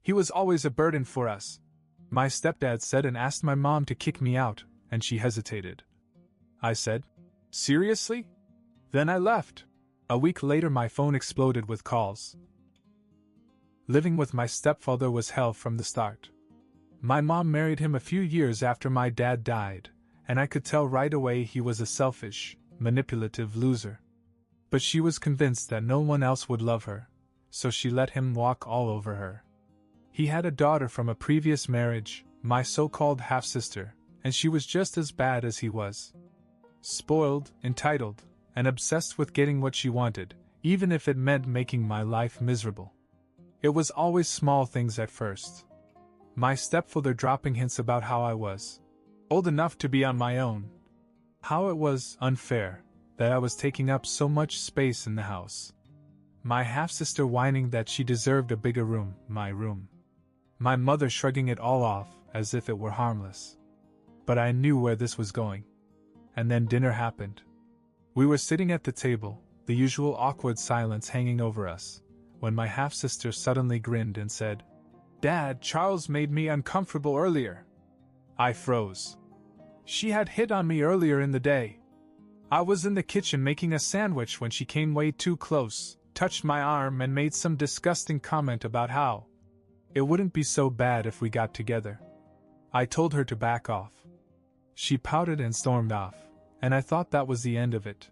He was always a burden for us, my stepdad said and asked my mom to kick me out, and she hesitated. I said, seriously? Then I left. A week later my phone exploded with calls. Living with my stepfather was hell from the start. My mom married him a few years after my dad died, and I could tell right away he was a selfish, manipulative loser. But she was convinced that no one else would love her, so she let him walk all over her. He had a daughter from a previous marriage, my so-called half-sister, and she was just as bad as he was. Spoiled, entitled, and obsessed with getting what she wanted, even if it meant making my life miserable. It was always small things at first. My stepfather dropping hints about how I was old enough to be on my own. How it was unfair that I was taking up so much space in the house. My half-sister whining that she deserved a bigger room, my room. My mother shrugging it all off as if it were harmless. But I knew where this was going. And then dinner happened. We were sitting at the table, the usual awkward silence hanging over us, when my half-sister suddenly grinned and said, "Dad, Charles made me uncomfortable earlier." I froze. She had hit on me earlier in the day. I was in the kitchen making a sandwich when she came way too close, touched my arm and made some disgusting comment about how it wouldn't be so bad if we got together. I told her to back off. She pouted and stormed off, and I thought that was the end of it.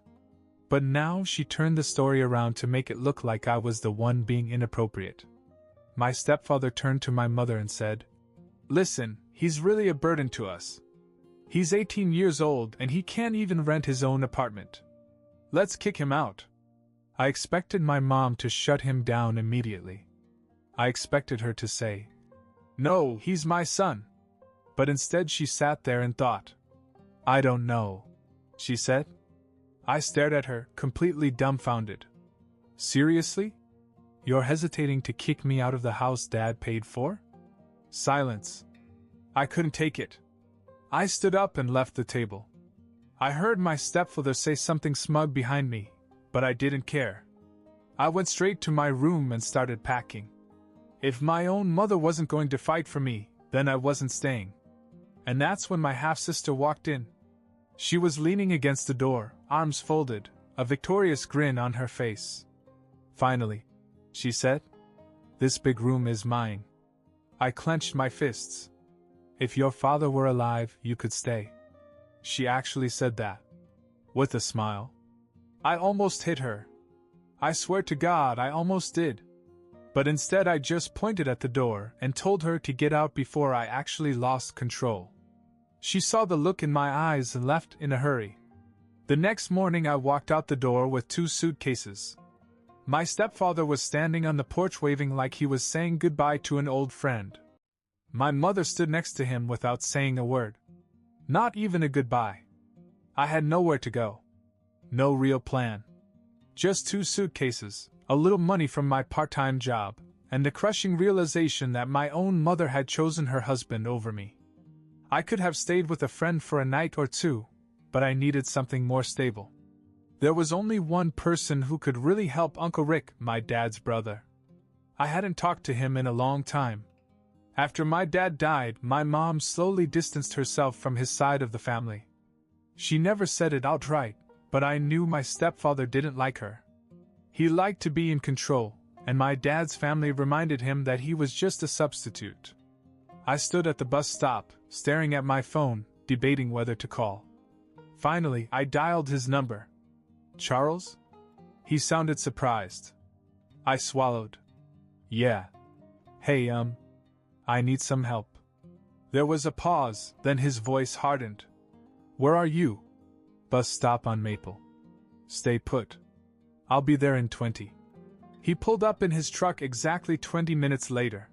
But now she turned the story around to make it look like I was the one being inappropriate. My stepfather turned to my mother and said, "Listen, he's really a burden to us. He's 18 years old and he can't even rent his own apartment. Let's kick him out." I expected my mom to shut him down immediately. I expected her to say, "No, he's my son." But instead she sat there and thought. "I don't know," she said. I stared at her, completely dumbfounded. "Seriously? You're hesitating to kick me out of the house Dad paid for?" Silence. I couldn't take it. I stood up and left the table. I heard my stepfather say something smug behind me, but I didn't care. I went straight to my room and started packing. If my own mother wasn't going to fight for me, then I wasn't staying. And that's when my half-sister walked in. She was leaning against the door, arms folded, a victorious grin on her face. "Finally," she said, "this big room is mine." I clenched my fists. "If your father were alive, you could stay." She actually said that. With a smile. I almost hit her. I swear to God I almost did. But instead I just pointed at the door and told her to get out before I actually lost control. She saw the look in my eyes and left in a hurry. The next morning I walked out the door with 2 suitcases. My stepfather was standing on the porch waving like he was saying goodbye to an old friend. My mother stood next to him without saying a word. Not even a goodbye. I had nowhere to go. No real plan. Just 2 suitcases, a little money from my part-time job, and the crushing realization that my own mother had chosen her husband over me. I could have stayed with a friend for a night or 2, but I needed something more stable. There was only one person who could really help Uncle Rick, my dad's brother. I hadn't talked to him in a long time. After my dad died, my mom slowly distanced herself from his side of the family. She never said it outright, but I knew my stepfather didn't like her. He liked to be in control, and my dad's family reminded him that he was just a substitute. I stood at the bus stop, staring at my phone, debating whether to call. Finally, I dialed his number. "Charles?" He sounded surprised. I swallowed. "Yeah. Hey, I need some help." There was a pause, then his voice hardened. "Where are you?" "Bus stop on Maple." "Stay put. I'll be there in 20. He pulled up in his truck exactly 20 minutes later.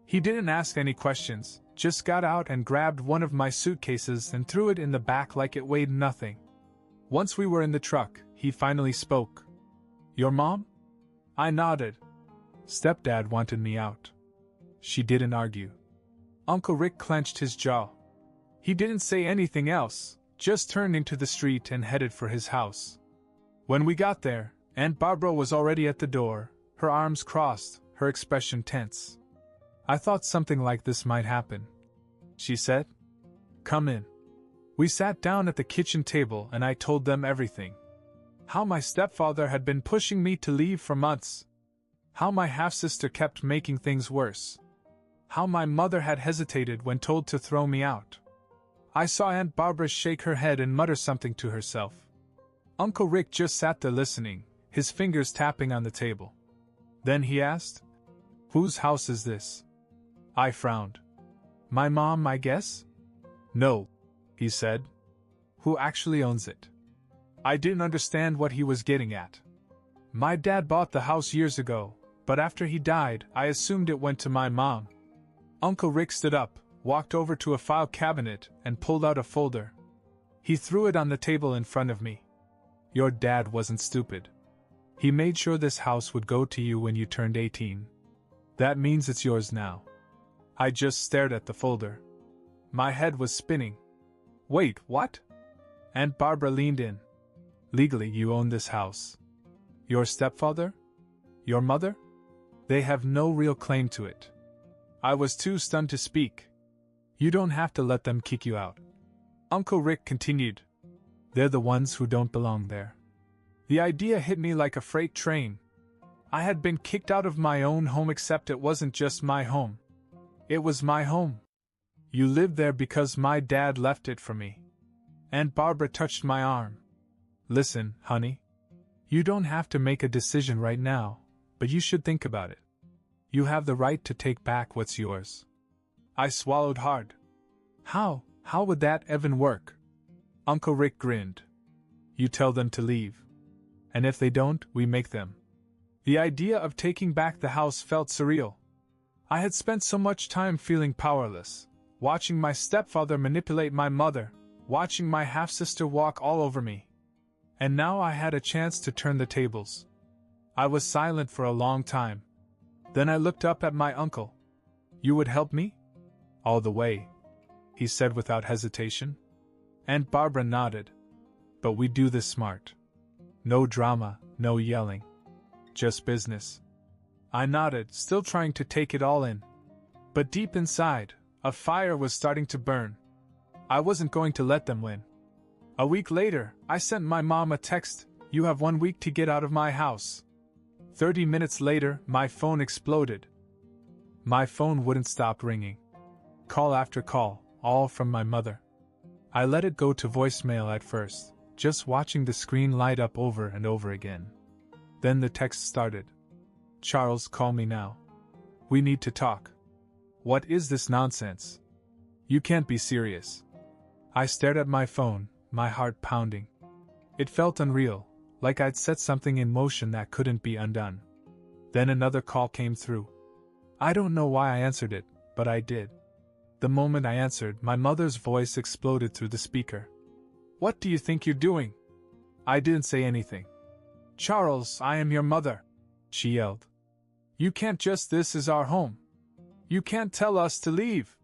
He didn't ask any questions, just got out and grabbed one of my suitcases and threw it in the back like it weighed nothing. Once we were in the truck, he finally spoke. "Your mom?" I nodded. "Stepdad wanted me out." She didn't argue. Uncle Rick clenched his jaw. He didn't say anything else, just turned into the street and headed for his house. When we got there, Aunt Barbara was already at the door, her arms crossed, her expression tense. I thought something like this might happen, she said. Come in. We sat down at the kitchen table and I told them everything. How my stepfather had been pushing me to leave for months. How my half-sister kept making things worse. How my mother had hesitated when told to throw me out. I saw Aunt Barbara shake her head and mutter something to herself. Uncle Rick just sat there listening, his fingers tapping on the table. Then he asked, "Whose house is this?" I frowned. My mom, I guess? No, he said. Who actually owns it? I didn't understand what he was getting at. My dad bought the house years ago, but after he died, I assumed it went to my mom. Uncle Rick stood up, walked over to a file cabinet, and pulled out a folder. He threw it on the table in front of me. Your dad wasn't stupid. He made sure this house would go to you when you turned 18. That means it's yours now. I just stared at the folder. My head was spinning. Wait, what? Aunt Barbara leaned in. Legally, you own this house. Your stepfather? Your mother? They have no real claim to it. I was too stunned to speak. You don't have to let them kick you out. Uncle Rick continued. They're the ones who don't belong there. The idea hit me like a freight train. I had been kicked out of my own home, except it wasn't just my home. It was my home. You lived there because my dad left it for me. Aunt Barbara touched my arm. Listen, honey. You don't have to make a decision right now, but you should think about it. You have the right to take back what's yours. I swallowed hard. How would that even work? Uncle Rick grinned. You tell them to leave. And if they don't, we make them. The idea of taking back the house felt surreal. I had spent so much time feeling powerless, watching my stepfather manipulate my mother, watching my half-sister walk all over me. And now I had a chance to turn the tables. I was silent for a long time. Then I looked up at my uncle. You would help me? All the way, he said without hesitation. Aunt Barbara nodded. But we do this smart. No drama, no yelling. Just business. I nodded, still trying to take it all in. But deep inside, a fire was starting to burn. I wasn't going to let them win. A week later, I sent my mom a text, "You have 1 week to get out of my house." 30 minutes later, my phone exploded. My phone wouldn't stop ringing. Call after call, all from my mother. I let it go to voicemail at first, just watching the screen light up over and over again. Then the text started. Charles, call me now. We need to talk. What is this nonsense? You can't be serious. I stared at my phone, my heart pounding. It felt unreal, like I'd set something in motion that couldn't be undone. Then another call came through. I don't know why I answered it, but I did. The moment I answered, my mother's voice exploded through the speaker. What do you think you're doing? I didn't say anything. Charles, I am your mother, she yelled. You can't just, this is our home. You can't tell us to leave.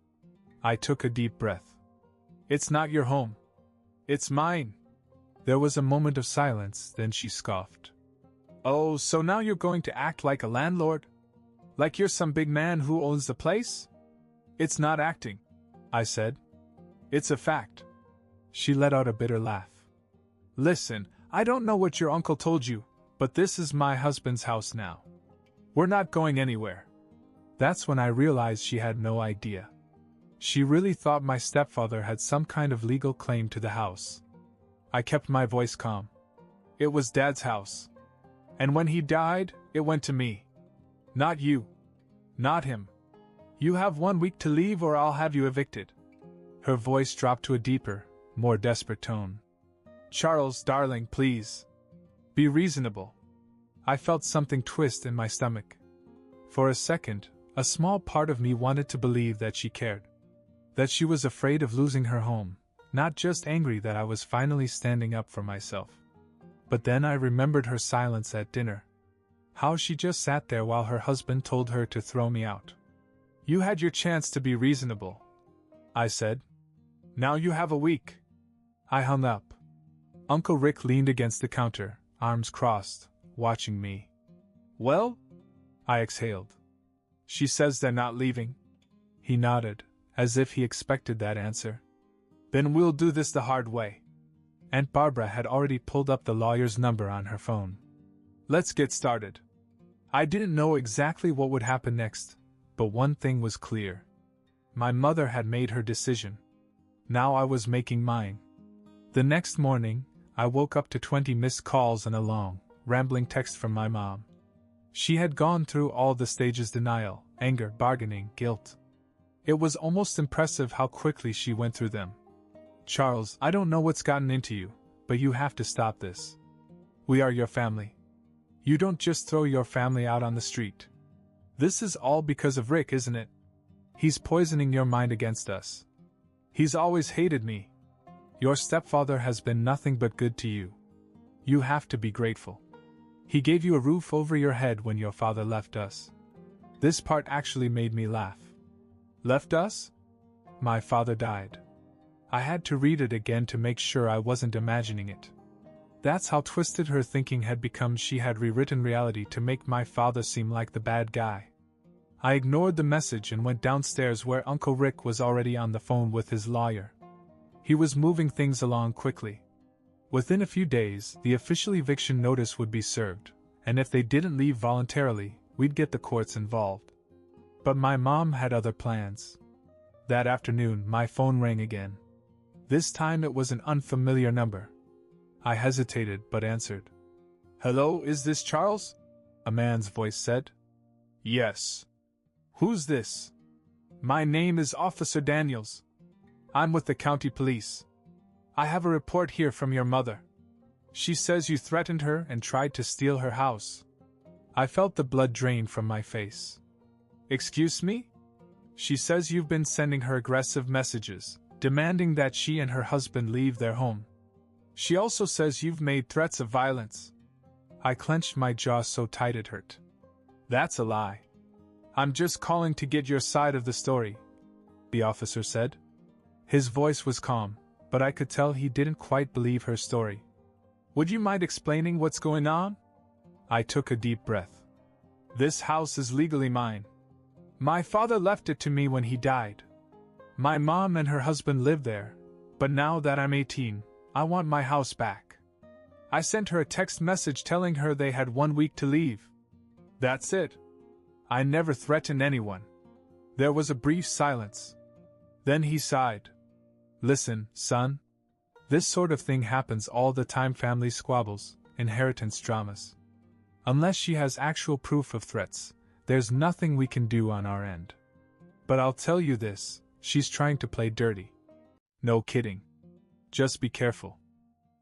I took a deep breath. It's not your home. It's mine. There was a moment of silence, then she scoffed. Oh, so now you're going to act like a landlord? Like you're some big man who owns the place? It's not acting, I said. It's a fact. She let out a bitter laugh. Listen, I don't know what your uncle told you, but this is my husband's house now. We're not going anywhere. That's when I realized she had no idea. She really thought my stepfather had some kind of legal claim to the house. I kept my voice calm. It was Dad's house. And when he died, it went to me. Not you. Not him. You have 1 week to leave or I'll have you evicted. Her voice dropped to a deeper, more desperate tone. Charles, darling, please. Be reasonable. I felt something twist in my stomach. For a second, a small part of me wanted to believe that she cared. That she was afraid of losing her home, not just angry that I was finally standing up for myself. But then I remembered her silence at dinner. How she just sat there while her husband told her to throw me out. You had your chance to be reasonable, I said. Now you have a week. I hung up. Uncle Rick leaned against the counter, arms crossed, watching me. Well? I exhaled. She says they're not leaving. He nodded, as if he expected that answer. Then we'll do this the hard way. Aunt Barbara had already pulled up the lawyer's number on her phone. Let's get started. I didn't know exactly what would happen next, but one thing was clear. My mother had made her decision. Now I was making mine. The next morning, I woke up to 20 missed calls and a long, rambling text from my mom. She had gone through all the stages: denial, anger, bargaining, guilt. It was almost impressive how quickly she went through them. Charles, I don't know what's gotten into you, but you have to stop this. We are your family. You don't just throw your family out on the street. This is all because of Rick, isn't it? He's poisoning your mind against us. He's always hated me. Your stepfather has been nothing but good to you. You have to be grateful. He gave you a roof over your head when your father left us. This part actually made me laugh. Left us? My father died. I had to read it again to make sure I wasn't imagining it. That's how twisted her thinking had become. She had rewritten reality to make my father seem like the bad guy. I ignored the message and went downstairs where Uncle Rick was already on the phone with his lawyer. He was moving things along quickly. Within a few days, the official eviction notice would be served, and if they didn't leave voluntarily, we'd get the courts involved. But my mom had other plans. That afternoon, my phone rang again. This time it was an unfamiliar number. I hesitated but answered. Hello, is this Charles? A man's voice said. Yes. Who's this? My name is Officer Daniels. I'm with the county police. I have a report here from your mother. She says you threatened her and tried to steal her house. I felt the blood drain from my face. Excuse me? She says you've been sending her aggressive messages, demanding that she and her husband leave their home. She also says you've made threats of violence. I clenched my jaw so tight it hurt. That's a lie. I'm just calling to get your side of the story, the officer said. His voice was calm, but I could tell he didn't quite believe her story. Would you mind explaining what's going on? I took a deep breath. This house is legally mine. My father left it to me when he died. My mom and her husband live there, but now that I'm 18, I want my house back. I sent her a text message telling her they had 1 week to leave. That's it. I never threatened anyone. There was a brief silence. Then he sighed. Listen, son. This sort of thing happens all the time: family squabbles, inheritance dramas. Unless she has actual proof of threats, there's nothing we can do on our end. But I'll tell you this, she's trying to play dirty. No kidding. Just be careful.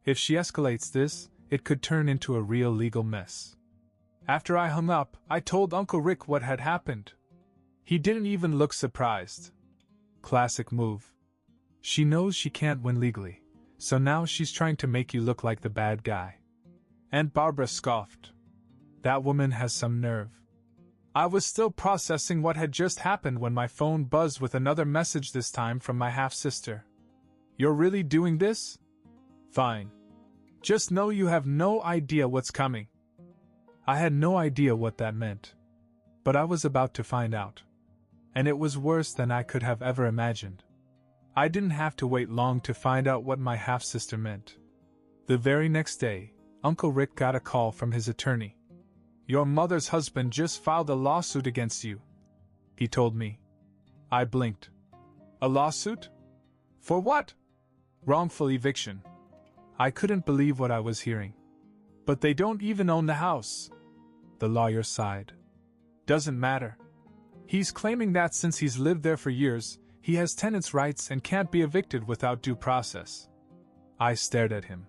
If she escalates this, it could turn into a real legal mess. After I hung up, I told Uncle Rick what had happened. He didn't even look surprised. Classic move. She knows she can't win legally, so now she's trying to make you look like the bad guy. Aunt Barbara scoffed. That woman has some nerve. I was still processing what had just happened when my phone buzzed with another message, this time from my half-sister. You're really doing this? Fine. Just know you have no idea what's coming. I had no idea what that meant. But I was about to find out. And it was worse than I could have ever imagined. I didn't have to wait long to find out what my half-sister meant. The very next day, Uncle Rick got a call from his attorney. Your mother's husband just filed a lawsuit against you, he told me. I blinked. A lawsuit? For what? Wrongful eviction. I couldn't believe what I was hearing. But they don't even own the house. The lawyer sighed. Doesn't matter. He's claiming that since he's lived there for years, he has tenants' rights and can't be evicted without due process. I stared at him.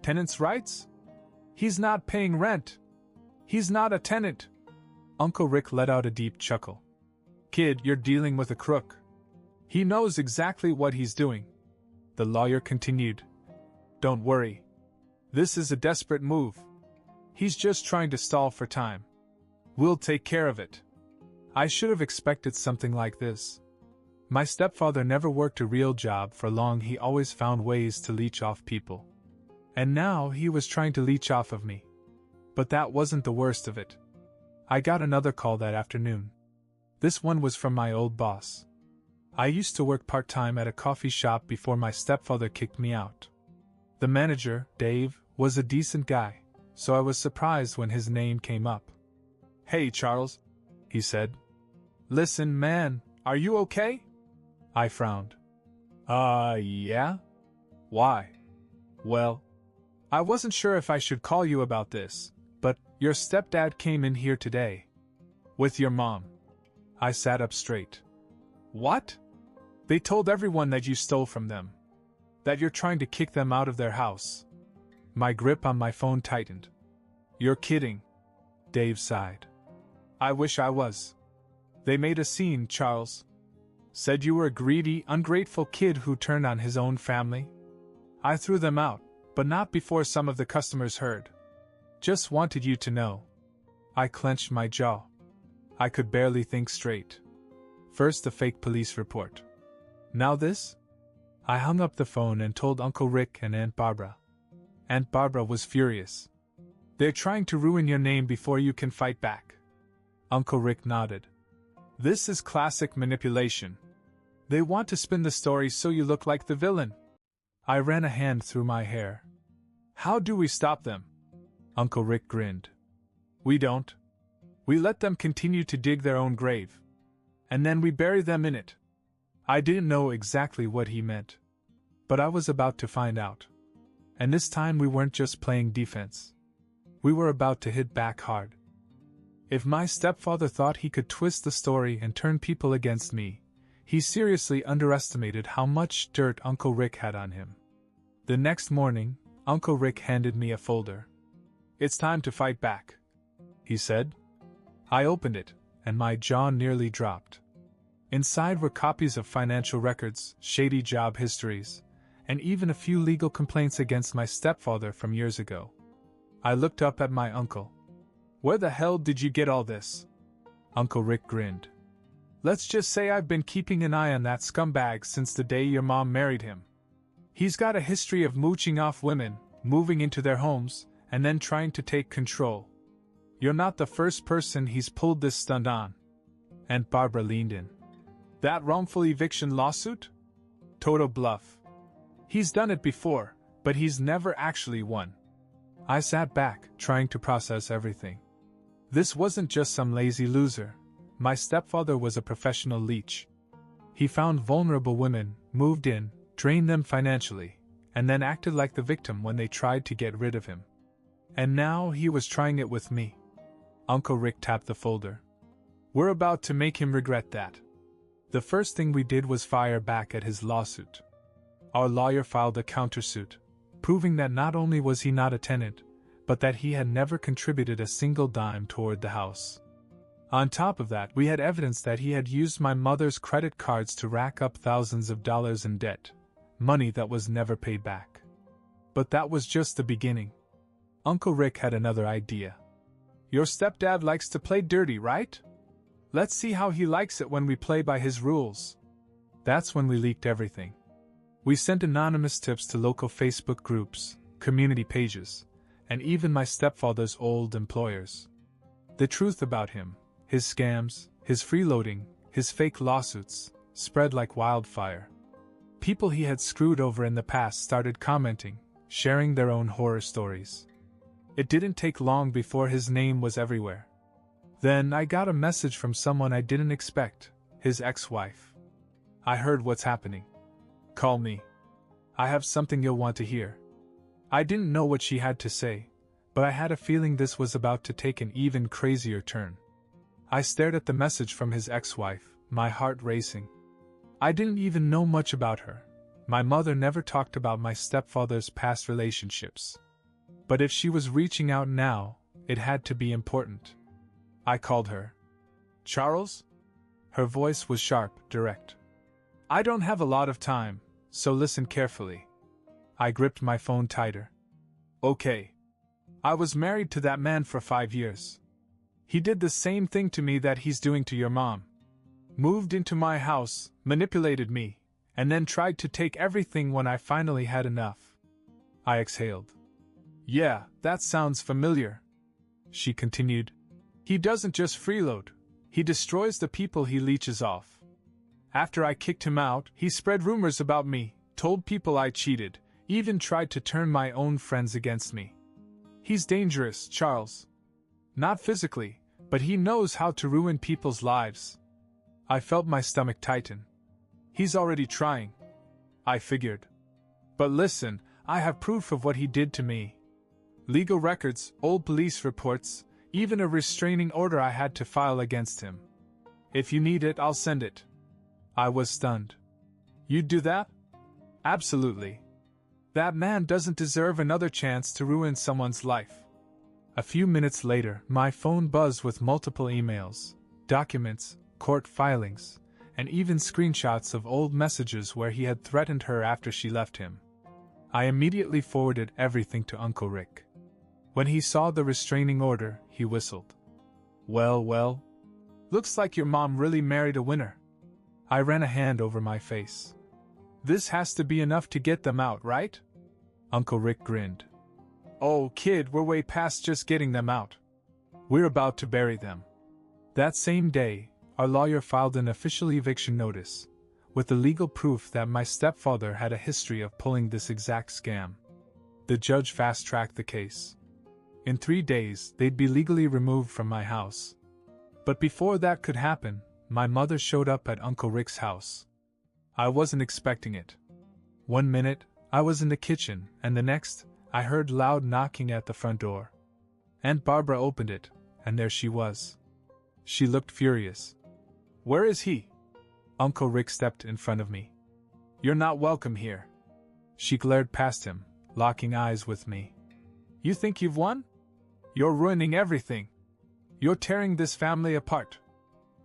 Tenants' rights? He's not paying rent. He's not a tenant. Uncle Rick let out a deep chuckle. Kid, you're dealing with a crook. He knows exactly what he's doing. The lawyer continued. Don't worry. This is a desperate move. He's just trying to stall for time. We'll take care of it. I should have expected something like this. My stepfather never worked a real job for long. He always found ways to leech off people. And now he was trying to leech off of me. But that wasn't the worst of it. I got another call that afternoon. This one was from my old boss. I used to work part-time at a coffee shop before my stepfather kicked me out. The manager, Dave, was a decent guy, so I was surprised when his name came up. "Hey, Charles," he said. "Listen, man, are you okay?" I frowned. Yeah? Why?" "Well, I wasn't sure if I should call you about this, but your stepdad came in here today. With your mom." I sat up straight. "What?" "They told everyone that you stole from them. That you're trying to kick them out of their house." My grip on my phone tightened. "You're kidding." Dave sighed. "I wish I was. They made a scene, Charles. Said you were a greedy, ungrateful kid who turned on his own family. I threw them out, but not before some of the customers heard. Just wanted you to know." I clenched my jaw. I could barely think straight. First the fake police report. Now this? I hung up the phone and told Uncle Rick and Aunt Barbara. Aunt Barbara was furious. "They're trying to ruin your name before you can fight back." Uncle Rick nodded. "This is classic manipulation. They want to spin the story so you look like the villain." I ran a hand through my hair. "How do we stop them?" Uncle Rick grinned. "We don't. We let them continue to dig their own grave. And then we bury them in it." I didn't know exactly what he meant. But I was about to find out. And this time we weren't just playing defense. We were about to hit back hard. If my stepfather thought he could twist the story and turn people against me, he seriously underestimated how much dirt Uncle Rick had on him. The next morning, Uncle Rick handed me a folder. "It's time to fight back," he said. I opened it, and my jaw nearly dropped. Inside were copies of financial records, shady job histories, and even a few legal complaints against my stepfather from years ago. I looked up at my uncle. "Where the hell did you get all this?" Uncle Rick grinned. "Let's just say I've been keeping an eye on that scumbag since the day your mom married him. He's got a history of mooching off women, moving into their homes, and then trying to take control. You're not the first person he's pulled this stunt on." Aunt Barbara leaned in. "That wrongful eviction lawsuit? Total bluff. He's done it before, but he's never actually won." I sat back, trying to process everything. This wasn't just some lazy loser. My stepfather was a professional leech. He found vulnerable women, moved in, drained them financially, and then acted like the victim when they tried to get rid of him. And now he was trying it with me. Uncle Rick tapped the folder. "We're about to make him regret that." The first thing we did was fire back at his lawsuit. Our lawyer filed a countersuit, proving that not only was he not a tenant, but that he had never contributed a single dime toward the house. On top of that, we had evidence that he had used my mother's credit cards to rack up thousands of dollars in debt, money that was never paid back. But that was just the beginning. Uncle Rick had another idea. "Your stepdad likes to play dirty, right? Let's see how he likes it when we play by his rules." That's when we leaked everything. We sent anonymous tips to local Facebook groups, community pages, and even my stepfather's old employers. The truth about him, his scams, his freeloading, his fake lawsuits, spread like wildfire. People he had screwed over in the past started commenting, sharing their own horror stories. It didn't take long before his name was everywhere. Then I got a message from someone I didn't expect, his ex-wife. "I heard what's happening. Call me. I have something you'll want to hear." I didn't know what she had to say, but I had a feeling this was about to take an even crazier turn. I stared at the message from his ex-wife, my heart racing. I didn't even know much about her. My mother never talked about my stepfather's past relationships. But if she was reaching out now, it had to be important. I called her. "Charles?" Her voice was sharp, direct. "I don't have a lot of time, so listen carefully." I gripped my phone tighter. "Okay. I was married to that man for 5 years. He did the same thing to me that he's doing to your mom. Moved into my house, manipulated me, and then tried to take everything when I finally had enough." I exhaled. "Yeah, that sounds familiar," she continued. "He doesn't just freeload. He destroys the people he leeches off. After I kicked him out, he spread rumors about me, told people I cheated, even tried to turn my own friends against me. He's dangerous, Charles. Not physically, but he knows how to ruin people's lives. I felt my stomach tighten. He's already trying, I figured. But listen, I have proof of what he did to me. Legal records, old police reports, even a restraining order I had to file against him. If you need it, I'll send it. I was stunned. You'd do that? Absolutely. That man doesn't deserve another chance to ruin someone's life. A few minutes later, my phone buzzed with multiple emails, documents, court filings, and even screenshots of old messages where he had threatened her after she left him. I immediately forwarded everything to Uncle Rick. When he saw the restraining order, he whistled. Well, looks like your mom really married a winner. I ran a hand over my face. This has to be enough to get them out, right? Uncle Rick grinned. Oh, kid, we're way past just getting them out. We're about to bury them. That same day, our lawyer filed an official eviction notice, with the legal proof that my stepfather had a history of pulling this exact scam. The judge fast-tracked the case. In 3 days, they'd be legally removed from my house. But before that could happen, my mother showed up at Uncle Rick's house. I wasn't expecting it. 1 minute, I was in the kitchen, and the next, I heard loud knocking at the front door. Aunt Barbara opened it, and there she was. She looked furious. Where is he? Uncle Rick stepped in front of me. You're not welcome here. She glared past him, locking eyes with me. You think you've won? You're ruining everything. You're tearing this family apart.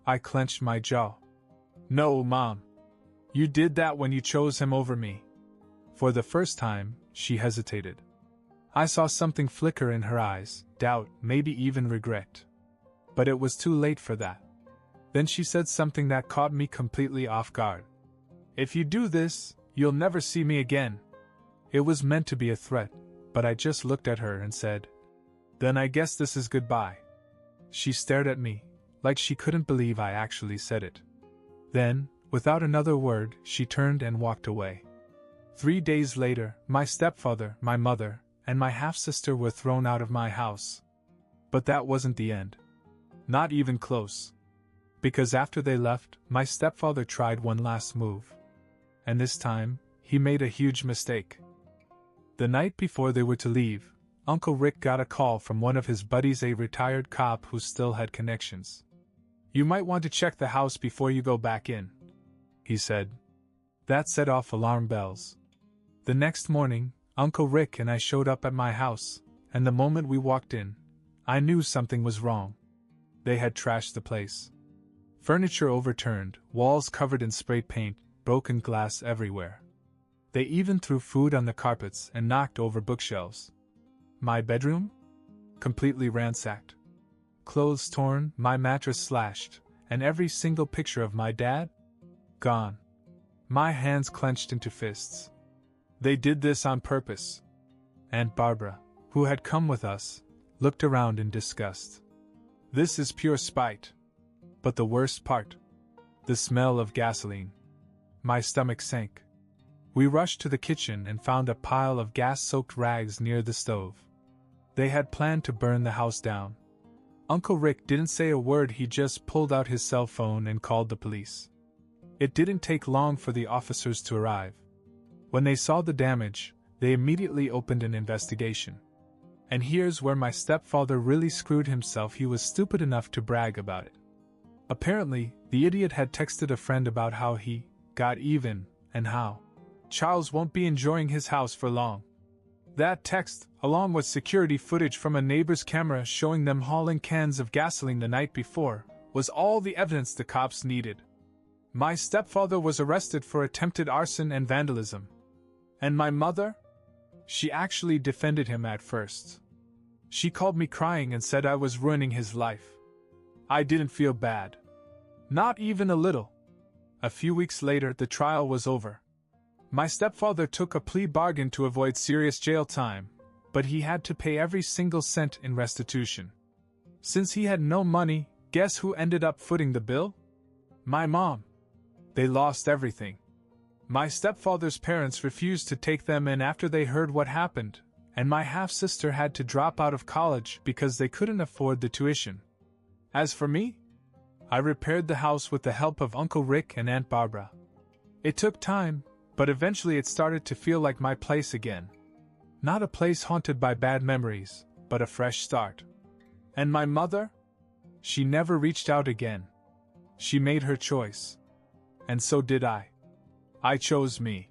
I clenched my jaw. No, Mom. You did that when you chose him over me. For the first time, she hesitated. I saw something flicker in her eyes, doubt, maybe even regret. But it was too late for that. Then she said something that caught me completely off guard. If you do this, you'll never see me again. It was meant to be a threat, but I just looked at her and said, Then I guess this is goodbye. She stared at me, like she couldn't believe I actually said it. Then, without another word, she turned and walked away. 3 days later, my stepfather, my mother, and my half-sister were thrown out of my house. But that wasn't the end. Not even close. Because after they left, my stepfather tried one last move. And this time, he made a huge mistake. The night before they were to leave, Uncle Rick got a call from one of his buddies, a retired cop who still had connections. You might want to check the house before you go back in, he said. That set off alarm bells. The next morning, Uncle Rick and I showed up at my house, and the moment we walked in, I knew something was wrong. They had trashed the place. Furniture overturned, walls covered in spray paint, broken glass everywhere. They even threw food on the carpets and knocked over bookshelves. My bedroom? Completely ransacked. Clothes torn, my mattress slashed, and every single picture of my dad? Gone. My hands clenched into fists. They did this on purpose. Aunt Barbara, who had come with us, looked around in disgust. This is pure spite. But the worst part? The smell of gasoline. My stomach sank. We rushed to the kitchen and found a pile of gas-soaked rags near the stove. They had planned to burn the house down. Uncle Rick didn't say a word, he just pulled out his cell phone and called the police. It didn't take long for the officers to arrive. When they saw the damage, they immediately opened an investigation. And here's where my stepfather really screwed himself. He was stupid enough to brag about it. Apparently, the idiot had texted a friend about how he got even, and how Charles won't be enjoying his house for long. That text, along with security footage from a neighbor's camera showing them hauling cans of gasoline the night before, was all the evidence the cops needed. My stepfather was arrested for attempted arson and vandalism. And my mother? She actually defended him at first. She called me crying and said I was ruining his life. I didn't feel bad. Not even a little. A few weeks later, the trial was over. My stepfather took a plea bargain to avoid serious jail time, but he had to pay every single cent in restitution. Since he had no money, Guess who ended up footing the bill? My mom. They lost everything. My stepfather's parents refused to take them in after they heard what happened, and my half-sister had to drop out of college because they couldn't afford the tuition. As for me, I repaired the house with the help of Uncle Rick and Aunt Barbara. It took time, but eventually it started to feel like my place again. Not a place haunted by bad memories, but a fresh start. And my mother? She never reached out again. She made her choice. And so did I. I chose me.